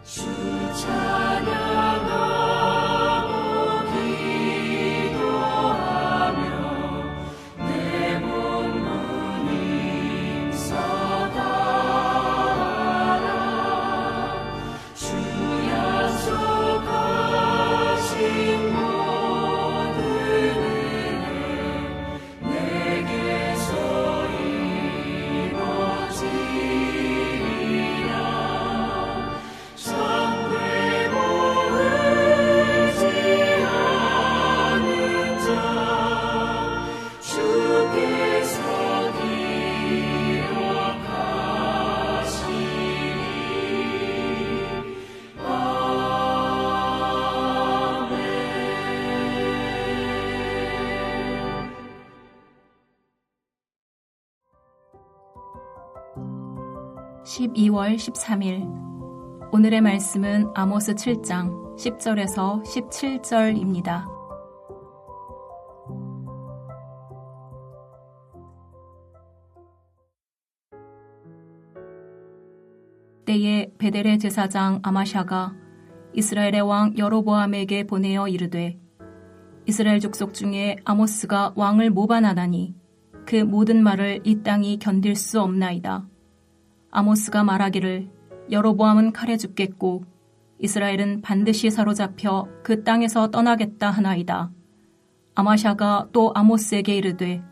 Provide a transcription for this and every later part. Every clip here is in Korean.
주 찬양하고 기도하며 내 몸 힘써 다하라. 주 약속하신 모든 은혜 내게서 이루어지리라. 참되고 의지하는 자 주께서 기억하시리. 아멘. 12월 13일 오늘의 말씀은 아모스 7장 10절에서 17절입니다. 때에 베델의 제사장 아마샤가 이스라엘의 왕 여로보암에게 보내어 이르되 이스라엘 족속 중에 아모스가 왕을 모반하다니 그 모든 말을 이 땅이 견딜 수 없나이다. 아모스가 말하기를 여로보암은 칼에 죽겠고 이스라엘은 반드시 사로잡혀 그 땅에서 떠나겠다 하나이다. 아마샤가 또 아모스에게 이르되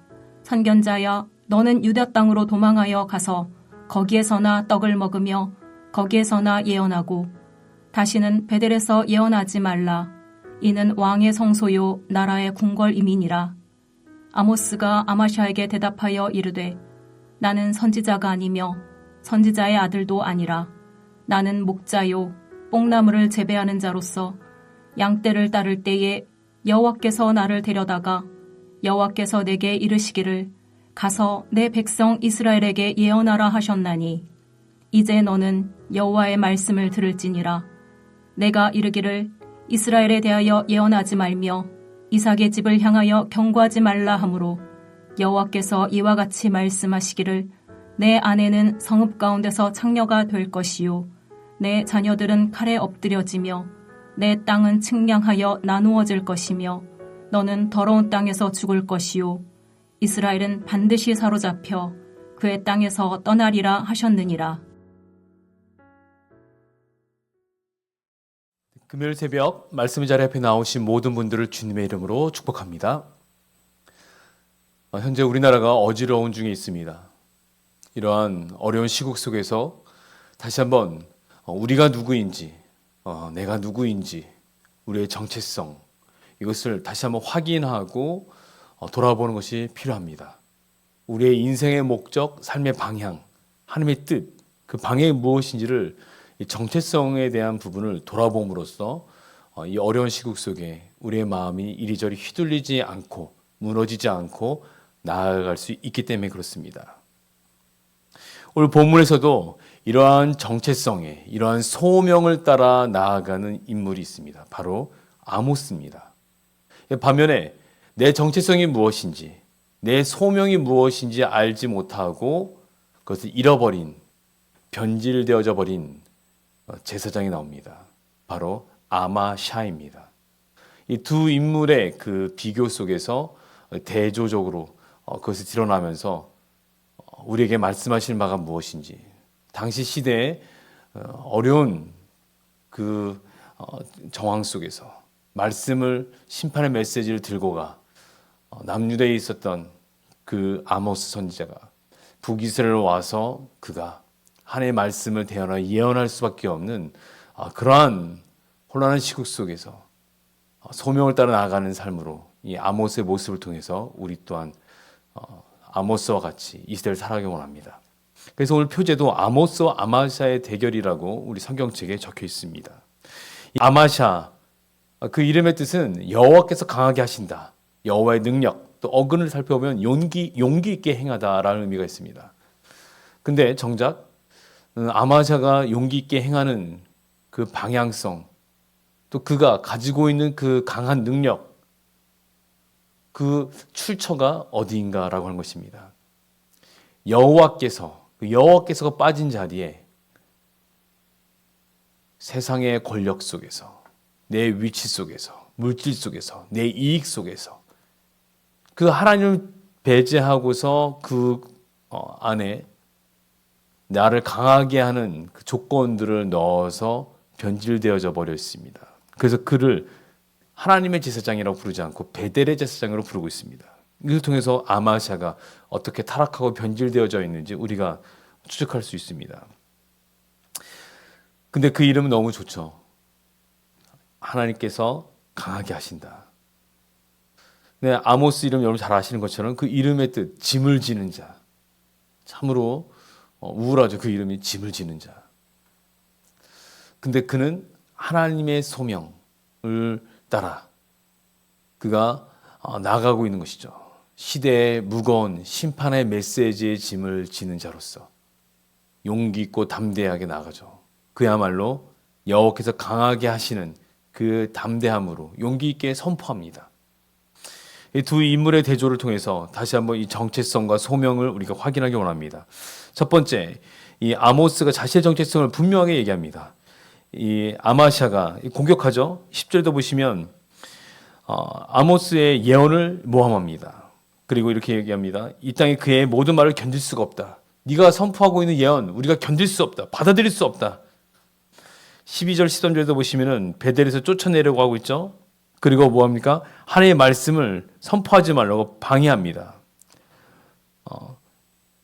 선견자야 너는 유다 땅으로 도망하여 가서 거기에서나 떡을 먹으며 거기에서나 예언하고 다시는 베델에서 예언하지 말라. 이는 왕의 성소요 나라의 궁궐임이니라. 아모스가 아마샤에게 대답하여 이르되 나는 선지자가 아니며 선지자의 아들도 아니라 나는 목자요 뽕나무를 재배하는 자로서 양떼를 따를 때에 여호와께서 나를 데려다가 여호와께서 내게 이르시기를 가서 내 백성 이스라엘에게 예언하라 하셨나니 이제 너는 여호와의 말씀을 들을지니라. 내가 이르기를 이스라엘에 대하여 예언하지 말며 이삭의 집을 향하여 경고하지 말라 하므로 여호와께서 이와 같이 말씀하시기를 내 아내는 성읍 가운데서 창녀가 될 것이요 내 자녀들은 칼에 엎드려지며 내 땅은 측량하여 나누어질 것이며 너는 더러운 땅에서 죽을 것이요 이스라엘은 반드시 사로잡혀 그의 땅에서 떠나리라 하셨느니라. 금요일 새벽 말씀 자리 앞에 나오신 모든 분들을 주님의 이름으로 축복합니다. 현재 우리나라가 어지러운 중에 있습니다. 이러한 어려운 시국 속에서 다시 한번 우리가 누구인지, 내가 누구인지, 우리의 정체성 이것을 다시 한번 확인하고 돌아보는 것이 필요합니다. 우리의 인생의 목적, 삶의 방향, 하나님의 뜻, 그 방향이 무엇인지를 이 정체성에 대한 부분을 돌아봄으로써 이 어려운 시국 속에 우리의 마음이 이리저리 휘둘리지 않고 무너지지 않고 나아갈 수 있기 때문에 그렇습니다. 오늘 본문에서도 이러한 정체성에 이러한 소명을 따라 나아가는 인물이 있습니다. 바로 아모스입니다. 반면에 내 정체성이 무엇인지 내 소명이 무엇인지 알지 못하고 그것을 잃어버린 변질되어져 버린 제사장이 나옵니다. 바로 아마샤입니다. 이 두 인물의 그 비교 속에서 대조적으로 그것이 드러나면서 우리에게 말씀하실 바가 무엇인지 당시 시대의 어려운 그 정황 속에서 말씀을 심판의 메시지를 들고 가 남유다에 있었던 그 아모스 선지자가 북이스라엘로 와서 그가 하나님의 말씀을 대하여 예언할 수밖에 없는 그러한 혼란한 시국 속에서 소명을 따라 나아가는 삶으로 이 아모스의 모습을 통해서 우리 또한 아모스와 같이 이 시대를 살아가기 원합니다. 그래서 오늘 표제도 아모스와 아마샤의 대결이라고 우리 성경책에 적혀 있습니다. 아마샤, 그 이름의 뜻은 여호와께서 강하게 하신다. 여호와의 능력, 또 어근을 살펴보면 용기 있게 행하다라는 의미가 있습니다. 근데 정작 아마샤가 용기 있게 행하는 그 방향성, 또 그가 가지고 있는 그 강한 능력, 그 출처가 어디인가라고 하는 것입니다. 여호와께서가 빠진 자리에 세상의 권력 속에서, 내 위치 속에서, 물질 속에서, 내 이익 속에서 그 하나님을 배제하고서 그 안에 나를 강하게 하는 그 조건들을 넣어서 변질되어져 버렸습니다. 그래서 그를 하나님의 제사장이라고 부르지 않고 베델의 제사장으로 부르고 있습니다. 이를 통해서 아마샤가 어떻게 타락하고 변질되어져 있는지 우리가 추측할 수 있습니다. 근데 그 이름은 너무 좋죠. 하나님께서 강하게 하신다. 네, 아모스 이름 여러분 잘 아시는 것처럼 그 이름의 뜻, 짐을 지는 자. 참으로 우울하죠. 그 이름이 짐을 지는 자. 근데 그는 하나님의 소명을 따라 그가 나아가고 있는 것이죠. 시대의 무거운 심판의 메시지의 짐을 지는 자로서 용기 있고 담대하게 나아가죠. 그야말로 여호와께서 강하게 하시는 그 담대함으로 용기 있게 선포합니다. 이 두 인물의 대조를 통해서 다시 한번 이 정체성과 소명을 우리가 확인하기 원합니다. 첫 번째, 이 아모스가 자신의 정체성을 분명하게 얘기합니다. 이 아마샤가 공격하죠. 10절도 보시면 아모스의 예언을 모함합니다. 그리고 이렇게 얘기합니다. 이 땅에 그의 모든 말을 견딜 수가 없다. 네가 선포하고 있는 예언 우리가 견딜 수 없다. 받아들일 수 없다. 12절 13절도 보시면은 베델에서 쫓아내려고 하고 있죠. 그리고 뭐합니까? 하나님의 말씀을 선포하지 말라고 방해합니다.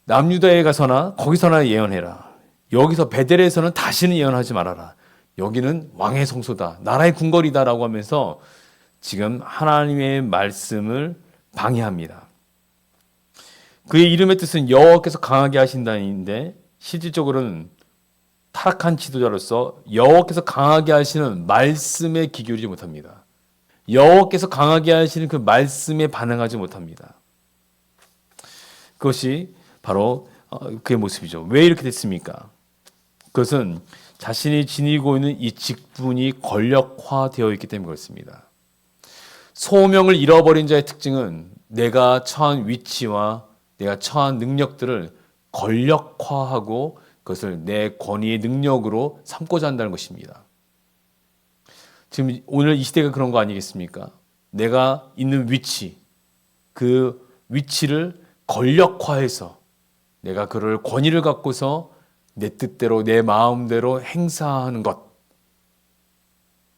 남유다에 가서나 거기서나 예언해라. 여기서 베델에서는 다시는 예언하지 말아라. 여기는 왕의 성소다. 나라의 궁궐이다라고 하면서 지금 하나님의 말씀을 방해합니다. 그의 이름의 뜻은 여호와께서 강하게 하신다는데 실질적으로는 타락한 지도자로서 여호와께서 강하게 하시는 말씀에 귀 기울이지 못합니다. 여호와께서 강하게 하시는 그 말씀에 반응하지 못합니다. 그것이 바로 그의 모습이죠. 왜 이렇게 됐습니까? 그것은 자신이 지니고 있는 이 직분이 권력화되어 있기 때문에 그렇습니다. 소명을 잃어버린 자의 특징은 내가 처한 위치와 내가 처한 능력들을 권력화하고 그것을 내 권위의 능력으로 삼고자 한다는 것입니다. 지금 오늘 이 시대가 그런 거 아니겠습니까? 내가 있는 위치, 그 위치를 권력화해서 내가 그를 권위를 갖고서 내 뜻대로 내 마음대로 행사하는 것.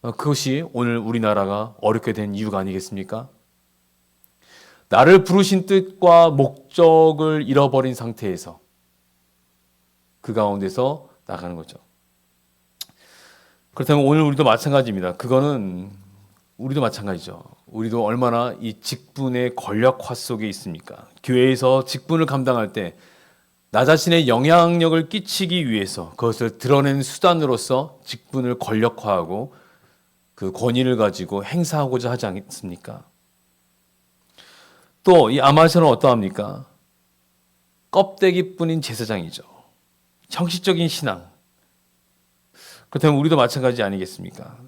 그것이 오늘 우리나라가 어렵게 된 이유가 아니겠습니까? 나를 부르신 뜻과 목적을 잃어버린 상태에서 그 가운데서 나가는 거죠. 그렇다면 오늘 우리도 마찬가지입니다. 그거는 우리도 마찬가지죠. 우리도 얼마나 이 직분의 권력화 속에 있습니까? 교회에서 직분을 감당할 때 나 자신의 영향력을 끼치기 위해서 그것을 드러내는 수단으로서 직분을 권력화하고 그 권위를 가지고 행사하고자 하지 않습니까? 또 이 아마샤는 어떠합니까? 껍데기뿐인 제사장이죠. 형식적인 신앙. 그렇다면 우리도 마찬가지 아니겠습니까?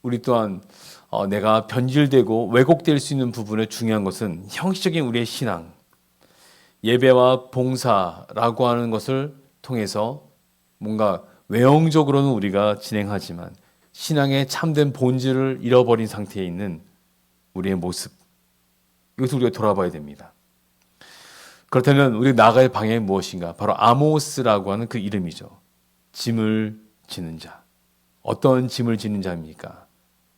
우리 또한 내가 변질되고 왜곡될 수 있는 부분에 중요한 것은 형식적인 우리의 신앙, 예배와 봉사라고 하는 것을 통해서 뭔가 외형적으로는 우리가 진행하지만 신앙의 참된 본질을 잃어버린 상태에 있는 우리의 모습, 이것을 우리가 돌아봐야 됩니다. 그렇다면 우리 나아갈 방향이 무엇인가? 바로 아모스라고 하는 그 이름이죠. 짐을 지는 자. 어떤 짐을 지는 자입니까?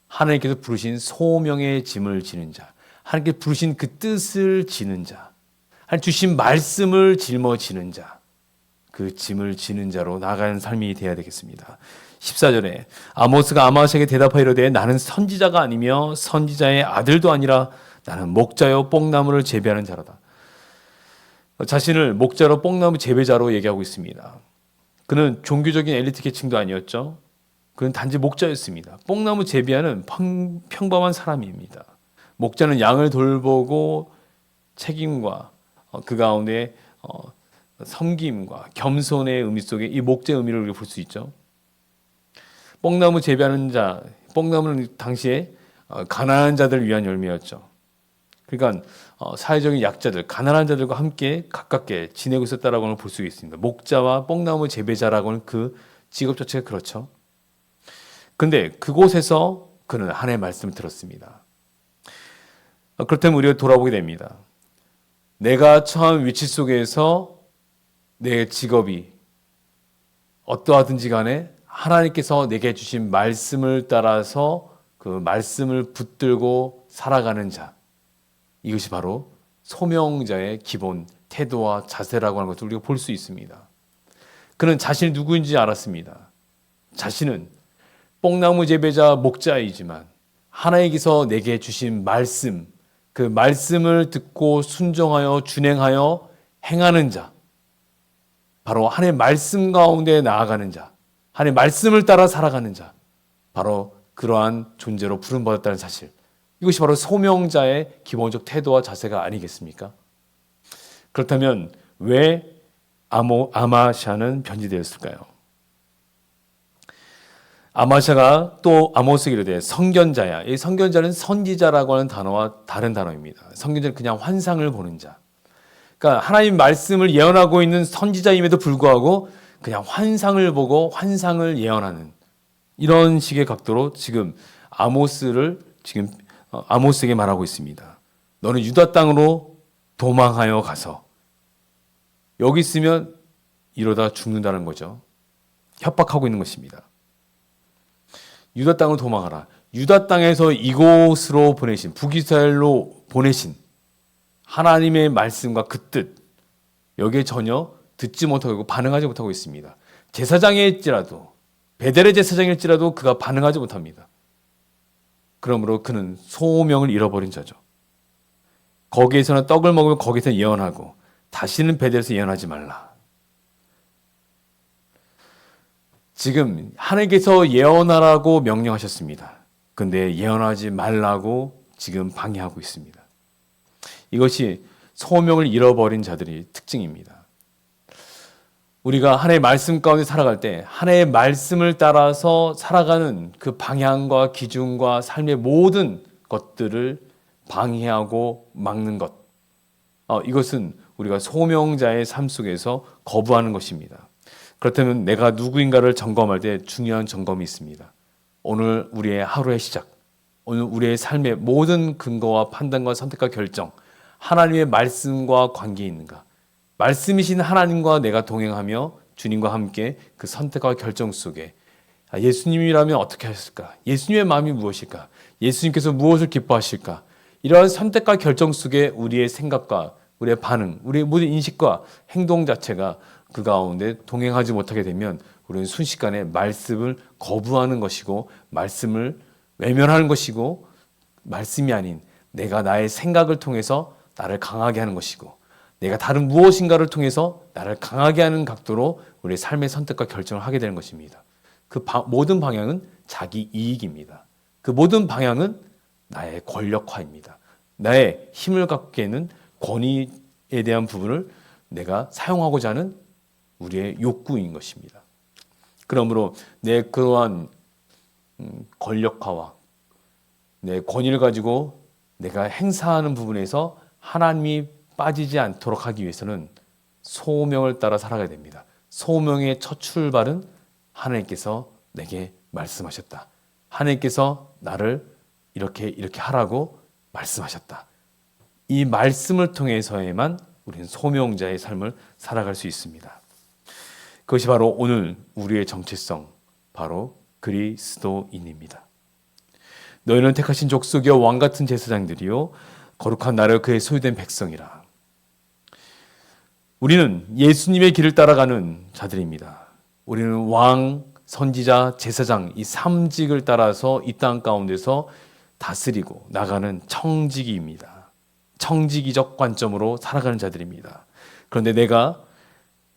하나님께서 부르신 소명의 짐을 지는 자. 하나님께서 부르신 그 뜻을 지는 자. 하나님 주신 말씀을 짊어지는 자. 그 짐을 지는 자로 나아가는 삶이 되어야 되겠습니다. 14절에 아모스가 아마샤에게 대답하여 이르되 나는 선지자가 아니며 선지자의 아들도 아니라 나는 목자요 뽕나무를 재배하는 자로다. 자신을 목자로 뽕나무 재배자로 얘기하고 있습니다. 그는 종교적인 엘리트 계층도 아니었죠. 그는 단지 목자였습니다. 뽕나무 재배하는 평범한 사람입니다. 목자는 양을 돌보고 책임과 그 가운데 섬김과 겸손의 의미 속에 이 목자의 의미를 우리가 볼 수 있죠. 뽕나무 재배하는 자, 뽕나무는 당시에 가난한 자들을 위한 열매였죠. 그러니까 사회적인 약자들, 가난한 자들과 함께 가깝게 지내고 있었다라고는 볼 수 있습니다. 목자와 뽕나무 재배자라고는 그 직업 자체가 그렇죠. 근데 그곳에서 그는 하나님의 말씀을 들었습니다. 그렇다면 우리가 돌아보게 됩니다. 내가 처한 위치 속에서 내 직업이 어떠하든지 간에 하나님께서 내게 주신 말씀을 따라서 그 말씀을 붙들고 살아가는 자, 이것이 바로 소명자의 기본 태도와 자세라고 하는 것을 우리가 볼 수 있습니다. 그는 자신이 누구인지 알았습니다. 자신은 뽕나무 재배자 목자이지만 하나님께서 내게 주신 말씀, 그 말씀을 듣고 순종하여 준행하여 행하는 자, 바로 하나님의 말씀 가운데 나아가는 자, 하나님의 말씀을 따라 살아가는 자, 바로 그러한 존재로 부름받았다는 사실, 이것이 바로 소명자의 기본적 태도와 자세가 아니겠습니까? 그렇다면 왜 아마샤는 변질되었을까요? 아마샤가 또 아모스에게 이르되 선견자야. 이 선견자는 선지자라고 하는 단어와 다른 단어입니다. 선견자는 그냥 환상을 보는 자. 그러니까 하나님 말씀을 예언하고 있는 선지자임에도 불구하고 그냥 환상을 보고 환상을 예언하는 이런 식의 각도로 지금 아모스에게 말하고 있습니다. 너는 유다 땅으로 도망하여 가서 여기 있으면 이러다 죽는다는 거죠. 협박하고 있는 것입니다. 유다 땅으로 도망하라. 유다 땅에서 이곳으로 보내신, 북이스라엘로 보내신 하나님의 말씀과 그 뜻, 여기에 전혀 듣지 못하고 반응하지 못하고 있습니다. 제사장일지라도, 베델의 제사장일지라도 그가 반응하지 못합니다. 그러므로 그는 소명을 잃어버린 자죠. 거기에서는 떡을 먹으면 거기서 예언하고 다시는 베델에서 예언하지 말라. 지금 하나님께서 예언하라고 명령하셨습니다. 근데 예언하지 말라고 지금 방해하고 있습니다. 이것이 소명을 잃어버린 자들의 특징입니다. 우리가 하나님의 말씀 가운데 살아갈 때 하나님의 말씀을 따라서 살아가는 그 방향과 기준과 삶의 모든 것들을 방해하고 막는 것, 이것은 우리가 소명자의 삶 속에서 거부하는 것입니다. 그렇다면 내가 누구인가를 점검할 때 중요한 점검이 있습니다. 오늘 우리의 하루의 시작, 오늘 우리의 삶의 모든 근거와 판단과 선택과 결정, 하나님의 말씀과 관계 있는가? 말씀이신 하나님과 내가 동행하며 주님과 함께 그 선택과 결정 속에 예수님이라면 어떻게 하셨을까? 예수님의 마음이 무엇일까? 예수님께서 무엇을 기뻐하실까? 이러한 선택과 결정 속에 우리의 생각과 우리의 반응, 우리의 모든 인식과 행동 자체가 그 가운데 동행하지 못하게 되면 우리는 순식간에 말씀을 거부하는 것이고 말씀을 외면하는 것이고 말씀이 아닌 내가 나의 생각을 통해서 나를 강하게 하는 것이고 내가 다른 무엇인가를 통해서 나를 강하게 하는 각도로 우리의 삶의 선택과 결정을 하게 되는 것입니다. 그 모든 방향은 자기 이익입니다. 그 모든 방향은 나의 권력화입니다. 나의 힘을 갖게 되는 권위에 대한 부분을 내가 사용하고자 하는 우리의 욕구인 것입니다. 그러므로 내 그러한 권력화와 내 권위를 가지고 내가 행사하는 부분에서 하나님이 빠지지 않도록 하기 위해서는 소명을 따라 살아가야 됩니다. 소명의 첫 출발은 하나님께서 내게 말씀하셨다. 하나님께서 나를 이렇게 하라고 말씀하셨다. 이 말씀을 통해서에만 우리는 소명자의 삶을 살아갈 수 있습니다. 그것이 바로 오늘 우리의 정체성, 바로 그리스도인입니다. 너희는 택하신 족속이요 왕 같은 제사장들이요 거룩한 나라 그의 소유된 백성이라. 우리는 예수님의 길을 따라가는 자들입니다. 우리는 왕, 선지자, 제사장 이 삼직을 따라서 이 땅 가운데서 다스리고 나가는 청지기입니다. 청지기적 관점으로 살아가는 자들입니다. 그런데 내가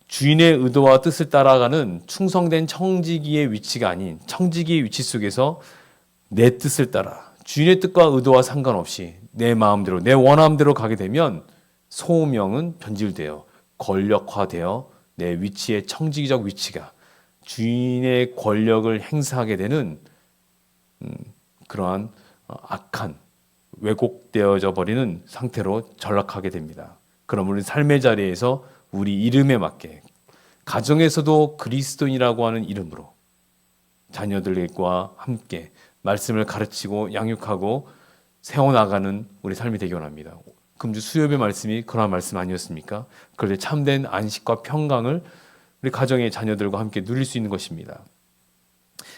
주인의 의도와 뜻을 따라가는 충성된 청지기의 위치가 아닌 청지기의 위치 속에서 내 뜻을 따라 주인의 뜻과 의도와 상관없이 내 마음대로 내 원함대로 가게 되면 소명은 변질되어 권력화되어 내 위치의 청지기적 위치가 주인의 권력을 행사하게 되는 그러한 악한 왜곡되어져 버리는 상태로 전락하게 됩니다. 그럼 우리 삶의 자리에서 우리 이름에 맞게 가정에서도 그리스도인이라고 하는 이름으로 자녀들과 함께 말씀을 가르치고 양육하고 세워나가는 우리 삶이 되기 원합니다. 금주 수요일의 말씀이 그러한 말씀 아니었습니까? 그럴 때 참된 안식과 평강을 우리 가정의 자녀들과 함께 누릴 수 있는 것입니다.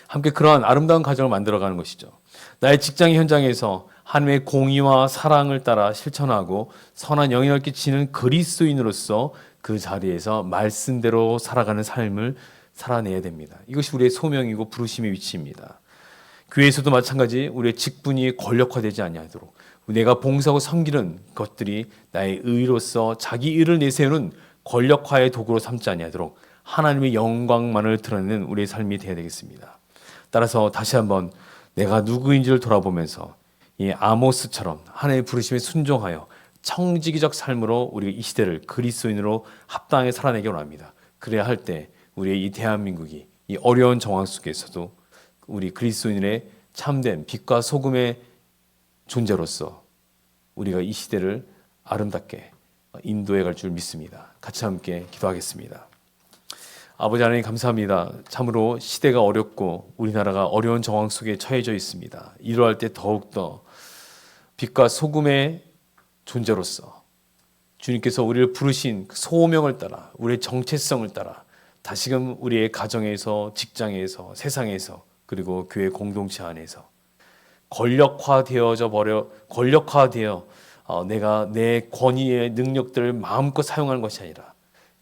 함께 그러한 아름다운 가정을 만들어가는 것이죠. 나의 직장 현장에서 하나님의 공의와 사랑을 따라 실천하고 선한 영향을 끼치는 그리스도인으로서 그 자리에서 말씀대로 살아가는 삶을 살아내야 됩니다. 이것이 우리의 소명이고 부르심의 위치입니다. 교회에서도 마찬가지 우리의 직분이 권력화되지 아니하도록 내가 봉사하고 섬기는 것들이 나의 의로서 자기 의를 내세우는 권력화의 도구로 삼지 아니하도록 하나님의 영광만을 드러내는 우리의 삶이 되어야 되겠습니다. 따라서 다시 한번 내가 누구인지를 돌아보면서 이 아모스처럼 하나님의 부르심에 순종하여 청지기적 삶으로 우리가 이 시대를 그리스도인으로 합당하게 살아내기 원합니다. 그래야 할 때 우리의 이 대한민국이 이 어려운 정황 속에서도 우리 그리스도인의 참된 빛과 소금의 존재로서 우리가 이 시대를 아름답게 인도해 갈 줄 믿습니다. 같이 함께 기도하겠습니다. 아버지 하나님 감사합니다. 참으로 시대가 어렵고 우리나라가 어려운 정황 속에 처해져 있습니다. 이러할 때 더욱더 빛과 소금의 존재로서 주님께서 우리를 부르신 그 소명을 따라 우리의 정체성을 따라 다시금 우리의 가정에서 직장에서 세상에서 그리고 교회 공동체 안에서 권력화되어 내가 내 권위의 능력들을 마음껏 사용하는 것이 아니라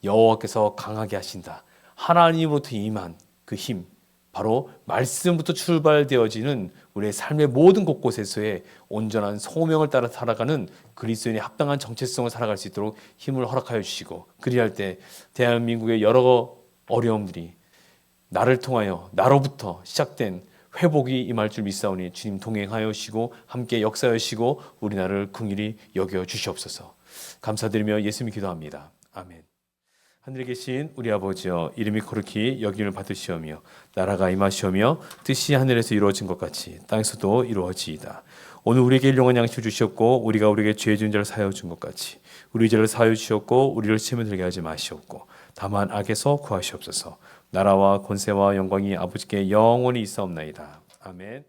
여호와께서 강하게 하신다. 하나님으로부터 임한 그 힘, 바로 말씀부터 출발되어지는 우리의 삶의 모든 곳곳에서의 온전한 소명을 따라 살아가는 그리스도인의 합당한 정체성을 살아갈 수 있도록 힘을 허락하여 주시고, 그리할 때 대한민국의 여러 어려움들이 나를 통하여 나로부터 시작된 회복이 임할 줄 믿사오니 주님 동행하여 주시고 함께 역사하여 주시고 우리나라를 긍휼히 여겨 주시옵소서. 감사드리며 예수님 기도합니다. 아멘. 하늘에 계신 우리 아버지여, 이름이 거룩히 여김을 받으시오며 나라가 임하시오며 뜻이 하늘에서 이루어진 것 같이 땅에서도 이루어지이다. 오늘 우리에게 일용할 양식을 주시옵고 우리가 우리에게 죄 지은 자를 사하여 준 것 같이 우리 죄를 사하여 주시옵고 우리를 시험에 들게 하지 마시옵고 다만 악에서 구하시옵소서. 나라와 권세와 영광이 아버지께 영원히 있사옵나이다. 아멘.